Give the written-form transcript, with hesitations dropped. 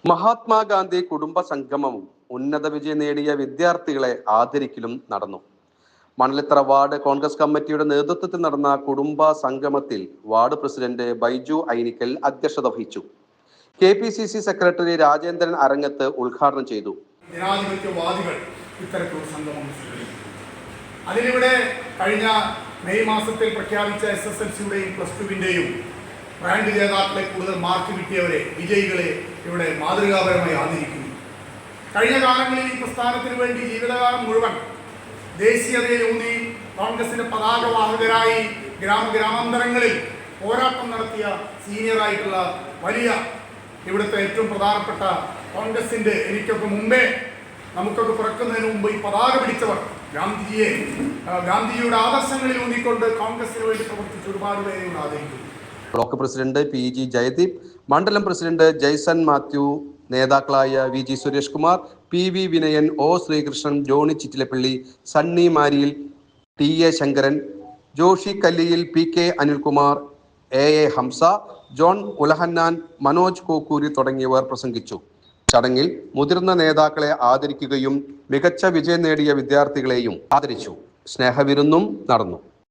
മഹാത്മാഗാന്ധി കുടുംബ സംഗമവും ഉന്നത വിജയം നേടിയ വിദ്യാർത്ഥികളെ ആദരിക്കലും നടന്നു. മണലിത്തറ വാർഡ് കോൺഗ്രസ് കമ്മിറ്റിയുടെ നേതൃത്വത്തിൽ നടന്ന കുടുംബ സംഗമത്തിൽ വാർഡ് പ്രസിഡന്റ് ബൈജു ഐനിക്കൽ അധ്യക്ഷത വഹിച്ചു. KPCC സെക്രട്ടറി രാജേന്ദ്രൻ അരങ്ങത്ത് ഉദ്ഘാടനം ചെയ്തു. ജനാധിപത്യവാദികൾ ഇത്തരത്തിലുള്ള സംഗമം അതിലിവിടെ കഴിഞ്ഞ മെയ് മാസത്തിൽ പ്രഖ്യാപിച്ച SSLCയുടെയും +2വിന്റെയും റാങ്ക് ജേതാക്കളെ, കൂടുതൽ മാർക്ക് കിട്ടിയവരെ, വിജയികളെ ഇവിടെ മാതൃകാപരമായി ആദരിക്കുന്നു. കഴിഞ്ഞ കാലങ്ങളിൽ ഈ പ്രസ്ഥാനത്തിന് വേണ്ടി ജീവിതകാലം മുഴുവൻ ദേശീയതയിലൂന്നി കോൺഗ്രസിന്റെ പതാകവാഹകരായി ഗ്രാമാന്തരങ്ങളിൽ പോരാട്ടം നടത്തിയ സീനിയറായിട്ടുള്ള വലിയ ഇവിടുത്തെ ഏറ്റവും പ്രധാനപ്പെട്ട കോൺഗ്രസിന്റെ എനിക്കൊക്കെ മുമ്പേ നമുക്കൊക്കെ പിറക്കുന്നതിന് മുമ്പ് ഈ പതാക പിടിച്ചവർ ഗാന്ധിജിയുടെ ആദർശങ്ങളിൽ ഊന്നിക്കൊണ്ട് കോൺഗ്രസിന് വേണ്ടി പ്രവർത്തിച്ച ഒരുപാട് പേരെ ആദരിക്കുന്നു. ബ്ലോക്ക് പ്രസിഡന്റ് PG ജയദീപ്, മണ്ഡലം പ്രസിഡന്റ് ജയ്സൺ മാത്യു, നേതാക്കളായ VG Suresh Kumar, PV Vinayan, O Sreekrishnan, Johny Chittilappally, Sunny Mariyil, TA Sankaran, Joshy Kalliyil, PK Anilkumar, AA Hamza, John Ulahannan, Manoj Kokkoori തുടങ്ങിയവർ പ്രസംഗിച്ചു. ചടങ്ങിൽ മുതിർന്ന നേതാക്കളെ ആദരിക്കുകയും മികച്ച വിജയം നേടിയ വിദ്യാർത്ഥികളെയും ആദരിച്ചു. സ്നേഹവിരുന്നും നടന്നു.